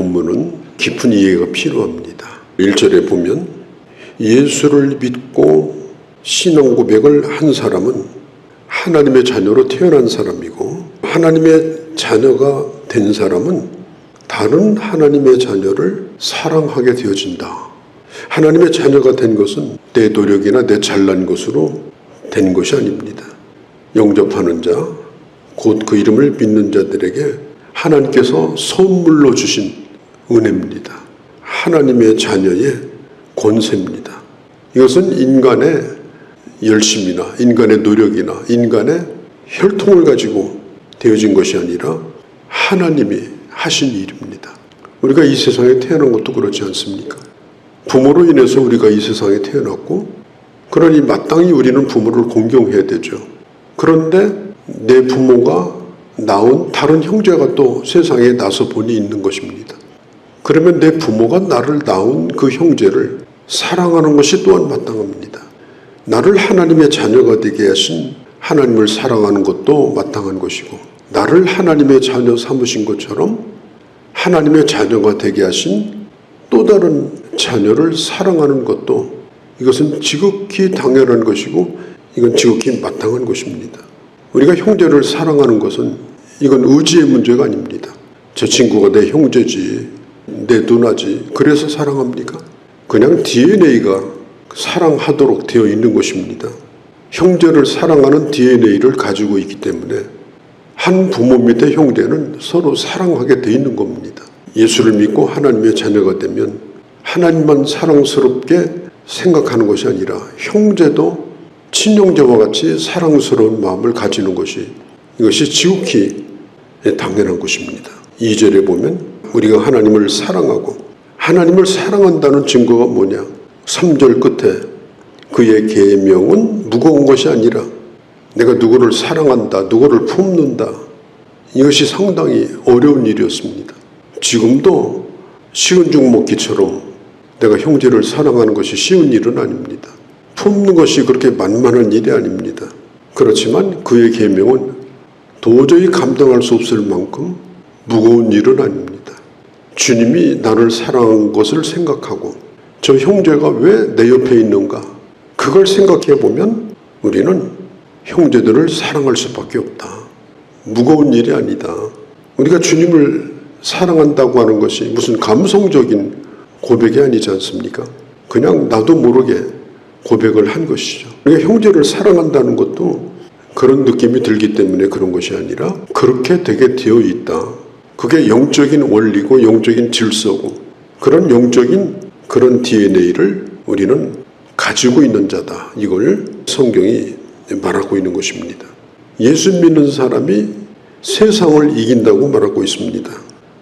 본문은 깊은 이해가 필요합니다. 1절에 보면 예수를 믿고 신앙 고백을 한 사람은 하나님의 자녀로 태어난 사람이고, 하나님의 자녀가 된 사람은 다른 하나님의 자녀를 사랑하게 되어진다. 하나님의 자녀가 된 것은 내 노력이나 내 잘난 것으로 된 것이 아닙니다. 영접하는 자, 곧 그 이름을 믿는 자들에게 하나님께서 선물로 주신 은혜입니다. 하나님의 자녀의 권세입니다. 이것은 인간의 열심이나 인간의 노력이나 인간의 혈통을 가지고 되어진 것이 아니라 하나님이 하신 일입니다. 우리가 이 세상에 태어난 것도 그렇지 않습니까? 부모로 인해서 우리가 이 세상에 태어났고, 그러니 마땅히 우리는 부모를 공경해야 되죠. 그런데 내 부모가 낳은 다른 형제가 또 세상에 나서 보니 있는 것입니다. 그러면 내 부모가 나를 낳은 그 형제를 사랑하는 것이 또한 마땅합니다. 나를 하나님의 자녀가 되게 하신 하나님을 사랑하는 것도 마땅한 것이고, 나를 하나님의 자녀 삼으신 것처럼 하나님의 자녀가 되게 하신 또 다른 자녀를 사랑하는 것도, 이것은 지극히 당연한 것이고 이건 지극히 마땅한 것입니다. 우리가 형제를 사랑하는 것은 이건 의지의 문제가 아닙니다. 저 친구가 내 형제지, 내 누나지, 그래서 사랑합니까? 그냥 DNA가 사랑하도록 되어 있는 것입니다. 형제를 사랑하는 DNA를 가지고 있기 때문에 한 부모 밑에 형제는 서로 사랑하게 되어 있는 겁니다. 예수를 믿고 하나님의 자녀가 되면 하나님만 사랑스럽게 생각하는 것이 아니라 형제도 친형제와 같이 사랑스러운 마음을 가지는 것이, 이것이 지극히 당연한 것입니다. 2절에 보면 우리가 하나님을 사랑하고, 하나님을 사랑한다는 증거가 뭐냐? 3절 끝에 그의 계명은 무거운 것이 아니라, 내가 누구를 사랑한다, 누구를 품는다, 이것이 상당히 어려운 일이었습니다. 지금도 쉬운 죽 먹기처럼 내가 형제를 사랑하는 것이 쉬운 일은 아닙니다. 품는 것이 그렇게 만만한 일이 아닙니다. 그렇지만 그의 계명은 도저히 감당할 수 없을 만큼 무거운 일은 아닙니다. 주님이 나를 사랑한 것을 생각하고 저 형제가 왜 내 옆에 있는가, 그걸 생각해 보면 우리는 형제들을 사랑할 수밖에 없다. 무거운 일이 아니다. 우리가 주님을 사랑한다고 하는 것이 무슨 감성적인 고백이 아니지 않습니까? 그냥 나도 모르게 고백을 한 것이죠. 우리가 형제를 사랑한다는 것도 그런 느낌이 들기 때문에 그런 것이 아니라 그렇게 되게 되어 있다. 그게 영적인 원리고 영적인 질서고, 그런 영적인 그런 DNA를 우리는 가지고 있는 자다. 이걸 성경이 말하고 있는 것입니다. 예수 믿는 사람이 세상을 이긴다고 말하고 있습니다.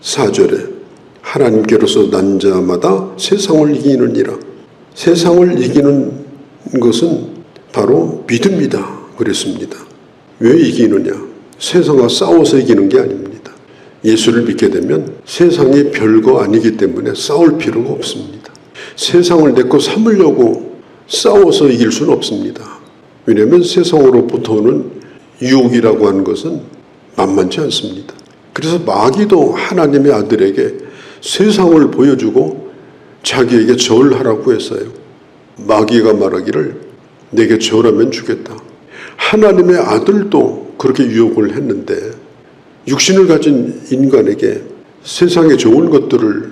4절에 하나님께로서 난 자마다 세상을 이기느니라. 세상을 이기는 것은 바로 믿음이다 그랬습니다. 왜 이기느냐? 세상과 싸워서 이기는 게 아닙니다. 예수를 믿게 되면 세상이 별거 아니기 때문에 싸울 필요가 없습니다. 세상을 내 거 삼으려고 싸워서 이길 수는 없습니다. 왜냐하면 세상으로부터 오는 유혹이라고 하는 것은 만만치 않습니다. 그래서 마귀도 하나님의 아들에게 세상을 보여주고 자기에게 절하라고 했어요. 마귀가 말하기를 내게 절하면 주겠다. 하나님의 아들도 그렇게 유혹을 했는데, 육신을 가진 인간에게 세상에 좋은 것들을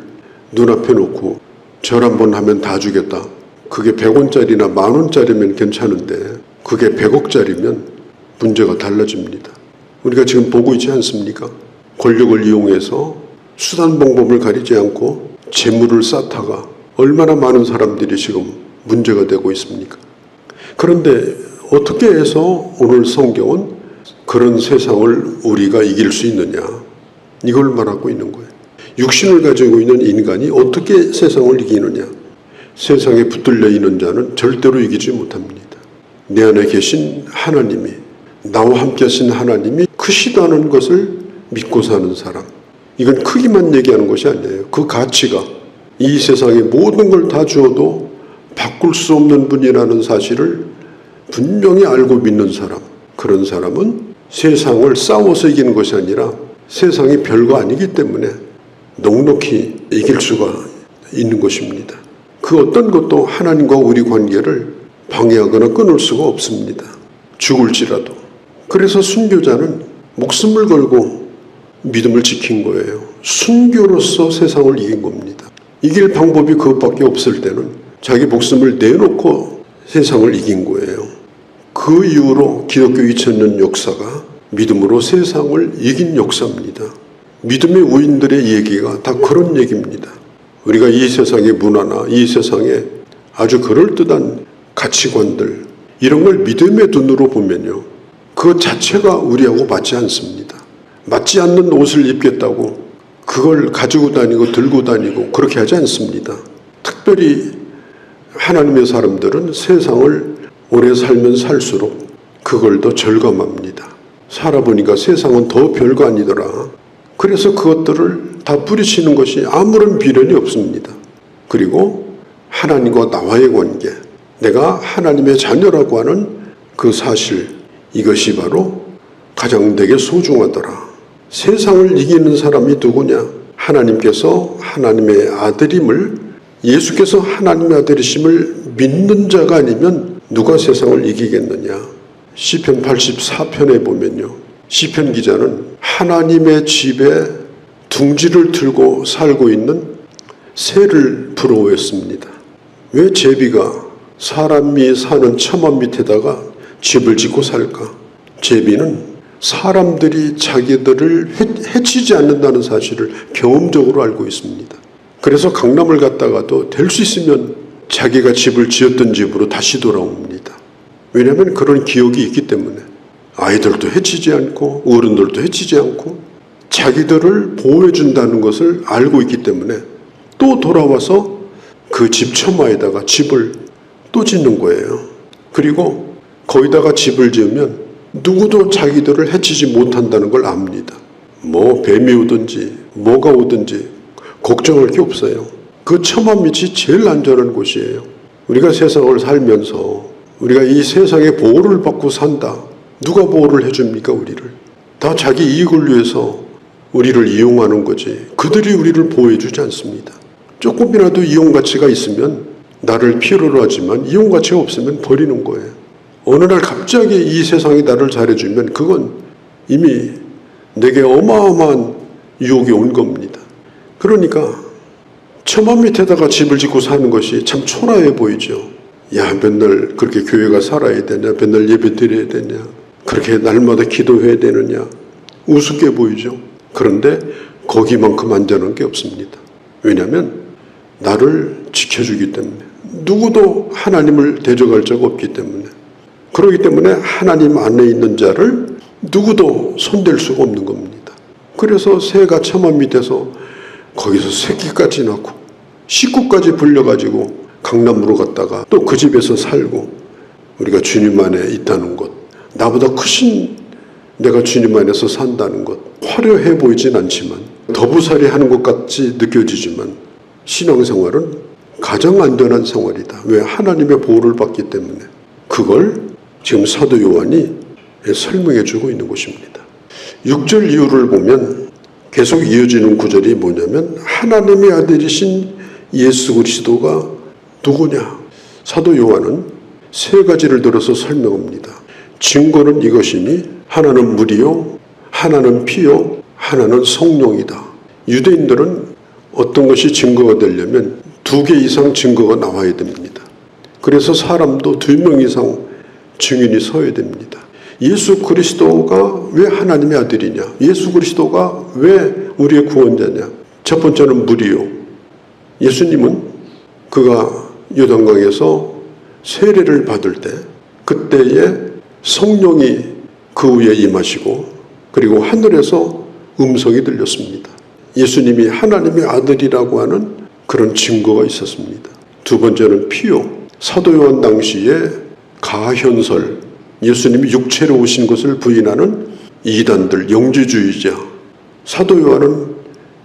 눈앞에 놓고 절 한번 하면 다 주겠다. 그게 100원짜리나 10,000원짜리면 괜찮은데 그게 100억짜리면 문제가 달라집니다. 우리가 지금 보고 있지 않습니까? 권력을 이용해서 수단 방법을 가리지 않고 재물을 쌓다가 얼마나 많은 사람들이 지금 문제가 되고 있습니까? 그런데 어떻게 해서 오늘 성경은 그런 세상을 우리가 이길 수 있느냐, 이걸 말하고 있는 거예요. 육신을 가지고 있는 인간이 어떻게 세상을 이기느냐? 세상에 붙들려 있는 자는 절대로 이기지 못합니다. 내 안에 계신 하나님이, 나와 함께 하신 하나님이 크시다는 것을 믿고 사는 사람, 이건 크기만 얘기하는 것이 아니에요. 그 가치가 이 세상의 모든 걸 다 주어도 바꿀 수 없는 분이라는 사실을 분명히 알고 믿는 사람, 그런 사람은 세상을 싸워서 이기는 것이 아니라 세상이 별거 아니기 때문에 넉넉히 이길 수가 있는 것입니다. 그 어떤 것도 하나님과 우리 관계를 방해하거나 끊을 수가 없습니다. 죽을지라도. 그래서 순교자는 목숨을 걸고 믿음을 지킨 거예요. 순교로서 세상을 이긴 겁니다. 이길 방법이 그것밖에 없을 때는 자기 목숨을 내놓고 세상을 이긴 거예요. 그 이후로 기독교 2000년 역사가 믿음으로 세상을 이긴 역사입니다. 믿음의 우인들의 얘기가 다 그런 얘기입니다. 우리가 이 세상의 문화나 이 세상의 아주 그럴듯한 가치관들, 이런 걸 믿음의 눈으로 보면요, 그 자체가 우리하고 맞지 않습니다. 맞지 않는 옷을 입겠다고 그걸 가지고 다니고 들고 다니고 그렇게 하지 않습니다. 특별히 하나님의 사람들은 세상을 오래 살면 살수록 그걸 더 절감합니다. 살아보니까 세상은 더 별거 아니더라. 그래서 그것들을 다 뿌리치는 것이 아무런 비련이 없습니다. 그리고 하나님과 나와의 관계, 내가 하나님의 자녀라고 하는 그 사실, 이것이 바로 가장 내게 소중하더라. 세상을 이기는 사람이 누구냐? 하나님께서 하나님의 아들임을, 예수께서 하나님의 아들이심을 믿는 자가 아니면 누가 세상을 이기겠느냐? 시편 84편에 보면요, 시편 기자는 하나님의 집에 둥지를 틀고 살고 있는 새를 부러워했습니다. 왜 제비가 사람이 사는 처마 밑에다가 집을 짓고 살까? 제비는 사람들이 자기들을 해치지 않는다는 사실을 경험적으로 알고 있습니다. 그래서 강남을 갔다가도 될 수 있으면 자기가 집을 지었던 집으로 다시 돌아옵니다. 왜냐하면 그런 기억이 있기 때문에. 아이들도 해치지 않고 어른들도 해치지 않고 자기들을 보호해 준다는 것을 알고 있기 때문에 또 돌아와서 그 집 처마에다가 집을 또 짓는 거예요. 그리고 거기다가 집을 지으면 누구도 자기들을 해치지 못한다는 걸 압니다. 뭐 뱀이 오든지 뭐가 오든지 걱정할 게 없어요. 그 처마 밑이 제일 안전한 곳이에요. 우리가 세상을 살면서 우리가 이 세상의 보호를 받고 산다. 누가 보호를 해줍니까? 우리를. 다 자기 이익을 위해서 우리를 이용하는 거지. 그들이 우리를 보호해주지 않습니다. 조금이라도 이용 가치가 있으면 나를 필요로 하지만 이용 가치가 없으면 버리는 거예요. 어느 날 갑자기 이 세상이 나를 잘해주면 그건 이미 내게 어마어마한 유혹이 온 겁니다. 그러니까 처마 밑에다가 집을 짓고 사는 것이 참 초라해 보이죠. 야, 맨날 그렇게 교회가 살아야 되냐? 맨날 예배 드려야 되냐? 그렇게 날마다 기도해야 되느냐? 우습게 보이죠. 그런데 거기만큼 안전한 게 없습니다. 왜냐하면 나를 지켜주기 때문에. 누구도 하나님을 대적할 자가 없기 때문에. 그렇기 때문에 하나님 안에 있는 자를 누구도 손댈 수가 없는 겁니다. 그래서 새가 처마 밑에서 거기서 새끼까지 낳고 식구까지 불려가지고 강남으로 갔다가 또 그 집에서 살고, 우리가 주님 안에 있다는 것, 나보다 크신 내가 주님 안에서 산다는 것, 화려해 보이진 않지만 더부살이 하는 것 같이 느껴지지만 신앙생활은 가장 안전한 생활이다. 왜? 하나님의 보호를 받기 때문에. 그걸 지금 사도 요한이 설명해 주고 있는 것입니다. 6절 이후를 보면 계속 이어지는 구절이 뭐냐면 하나님의 아들이신 예수 그리스도가 누구냐? 사도 요한은 세 가지를 들어서 설명합니다. 증거는 이것이니 하나는 물이요, 하나는 피요, 하나는 성령이다. 유대인들은 어떤 것이 증거가 되려면 2개 이상 증거가 나와야 됩니다. 그래서 사람도 2명 이상 증인이 서야 됩니다. 예수 그리스도가 왜 하나님의 아들이냐? 예수 그리스도가 왜 우리의 구원자냐? 첫 번째는 물이요. 예수님은 그가 요단강에서 세례를 받을 때 그때에 성령이 그 위에 임하시고 그리고 하늘에서 음성이 들렸습니다. 예수님이 하나님의 아들이라고 하는 그런 증거가 있었습니다. 두 번째는 피요. 사도 요한 당시에 가현설, 예수님이 육체로 오신 것을 부인하는 이단들, 영주주의자, 사도 요한은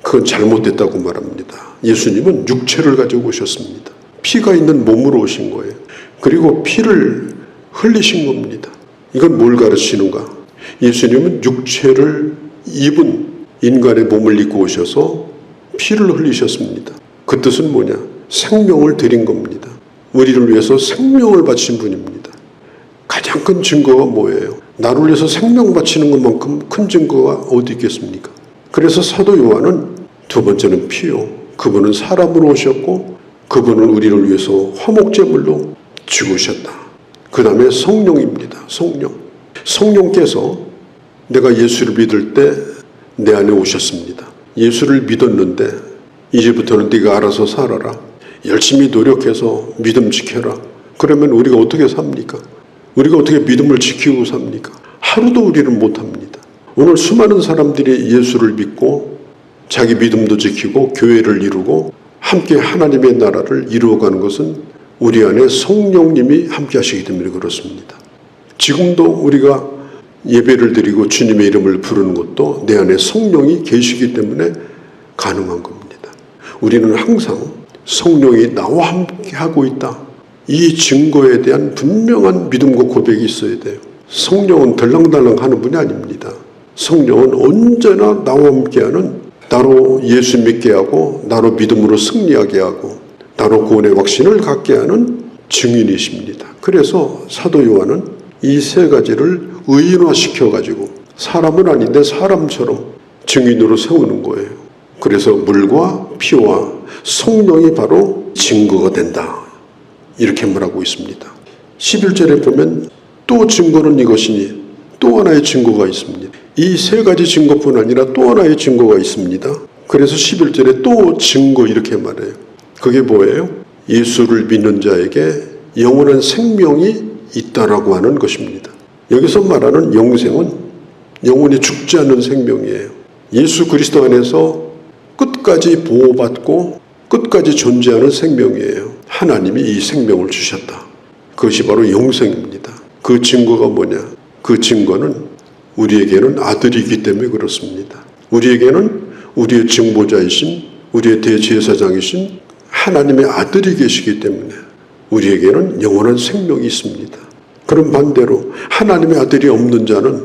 그건 잘못됐다고 말합니다. 예수님은 육체를 가지고 오셨습니다. 피가 있는 몸으로 오신 거예요. 그리고 피를 흘리신 겁니다. 이건 뭘 가르치는가? 예수님은 육체를 입은 인간의 몸을 입고 오셔서 피를 흘리셨습니다. 그 뜻은 뭐냐? 생명을 드린 겁니다. 우리를 위해서 생명을 바친 분입니다. 가장 큰 증거가 뭐예요? 나를 위해서 생명 바치는 것만큼 큰 증거가 어디 있겠습니까? 그래서 사도 요한은 두 번째는 피요. 그분은 사람으로 오셨고 그분은 우리를 위해서 화목제물로 죽으셨다. 그 다음에 성령입니다. 성령께서 내가 예수를 믿을 때 내 안에 오셨습니다. 예수를 믿었는데 이제부터는 네가 알아서 살아라. 열심히 노력해서 믿음 지켜라. 그러면 우리가 어떻게 삽니까? 우리가 어떻게 믿음을 지키고 삽니까? 하루도 우리는 못합니다. 오늘 수많은 사람들이 예수를 믿고 자기 믿음도 지키고 교회를 이루고 함께 하나님의 나라를 이루어가는 것은 우리 안에 성령님이 함께 하시기 때문에 그렇습니다. 지금도 우리가 예배를 드리고 주님의 이름을 부르는 것도 내 안에 성령이 계시기 때문에 가능한 겁니다. 우리는 항상 성령이 나와 함께 하고 있다. 이 증거에 대한 분명한 믿음과 고백이 있어야 돼요. 성령은 덜렁덜렁 하는 분이 아닙니다. 성령은 언제나 나와 함께하는, 나로 예수 믿게 하고 나로 믿음으로 승리하게 하고 나로 구원의 확신을 갖게 하는 증인이십니다. 그래서 사도 요한은 이 세 가지를 의인화시켜가지고 사람은 아닌데 사람처럼 증인으로 세우는 거예요. 그래서 물과 피와 성령이 바로 증거가 된다. 이렇게 말하고 있습니다. 11절에 보면 또 증거는 이것이니 또 하나의 증거가 있습니다. 이 세 가지 증거뿐 아니라 또 하나의 증거가 있습니다. 그래서 11절에 또 증거 이렇게 말해요. 그게 뭐예요? 예수를 믿는 자에게 영원한 생명이 있다라고 하는 것입니다. 여기서 말하는 영생은 영원히 죽지 않는 생명이에요. 예수 그리스도 안에서 끝까지 보호받고 끝까지 존재하는 생명이에요. 하나님이 이 생명을 주셨다. 그것이 바로 영생입니다. 그 증거가 뭐냐? 그 증거는 우리에게는 아들이기 때문에 그렇습니다. 우리에게는 우리의 증보자이신, 우리의 대제사장이신 하나님의 아들이 계시기 때문에 우리에게는 영원한 생명이 있습니다. 그럼 반대로 하나님의 아들이 없는 자는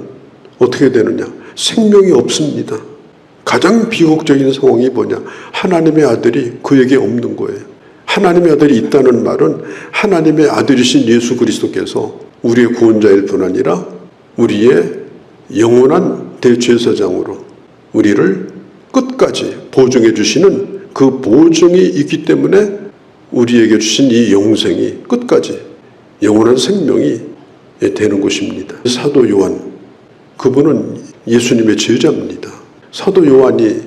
어떻게 되느냐? 생명이 없습니다. 가장 비극적인 상황이 뭐냐? 하나님의 아들이 그에게 없는 거예요. 하나님의 아들이 있다는 말은 하나님의 아들이신 예수 그리스도께서 우리의 구원자일 뿐 아니라 우리의 영원한 대제사장으로 우리를 끝까지 보증해 주시는 그 보증이 있기 때문에 우리에게 주신 이 영생이 끝까지 영원한 생명이 되는 것입니다. 사도 요한, 그분은 예수님의 제자입니다. 사도 요한이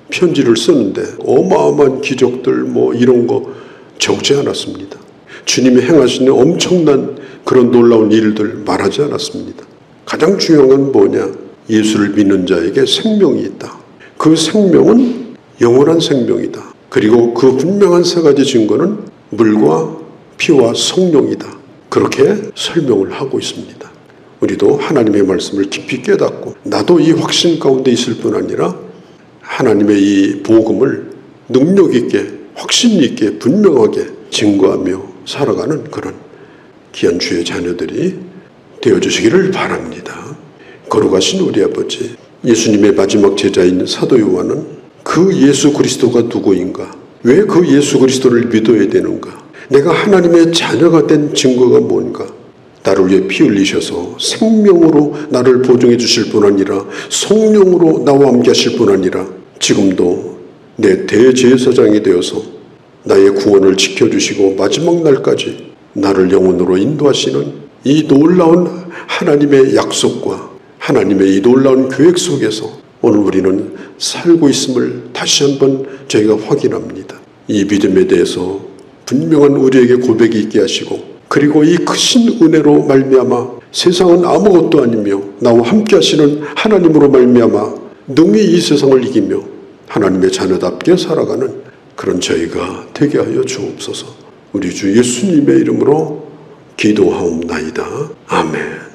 편지를 쓰는데 어마어마한 기적들 이런 거 적지 않았습니다. 주님이 행하시는 엄청난 그런 놀라운 일들 말하지 않았습니다. 가장 중요한 건 뭐냐? 예수를 믿는 자에게 생명이 있다. 그 생명은 영원한 생명이다. 그리고 그 분명한 세 가지 증거는 물과 피와 성령이다. 그렇게 설명을 하고 있습니다. 우리도 하나님의 말씀을 깊이 깨닫고 나도 이 확신 가운데 있을 뿐 아니라 하나님의 이 복음을 능력 있게 확신 있게 분명하게 증거하며 살아가는 그런 귀한 주의 자녀들이 되어주시기를 바랍니다. 거룩하신 우리 아버지, 예수님의 마지막 제자인 사도 요한은 그 예수 그리스도가 누구인가? 왜 그 예수 그리스도를 믿어야 되는가? 내가 하나님의 자녀가 된 증거가 뭔가? 나를 위해 피 흘리셔서 생명으로 나를 보증해 주실 뿐 아니라 성령으로 나와 함께 하실 뿐 아니라 지금도 내 대제사장이 되어서 나의 구원을 지켜주시고 마지막 날까지 나를 영원으로 인도하시는 이 놀라운 하나님의 약속과 하나님의 이 놀라운 계획 속에서 오늘 우리는 살고 있음을 다시 한번 저희가 확인합니다. 이 믿음에 대해서 분명한 우리에게 고백이 있게 하시고 그리고 이 크신 은혜로 말미암아 세상은 아무것도 아니며 나와 함께 하시는 하나님으로 말미암아 능히 이 세상을 이기며 하나님의 자녀답게 살아가는 그런 저희가 되게 하여 주옵소서. 우리 주 예수님의 이름으로 기도하옵나이다. 아멘.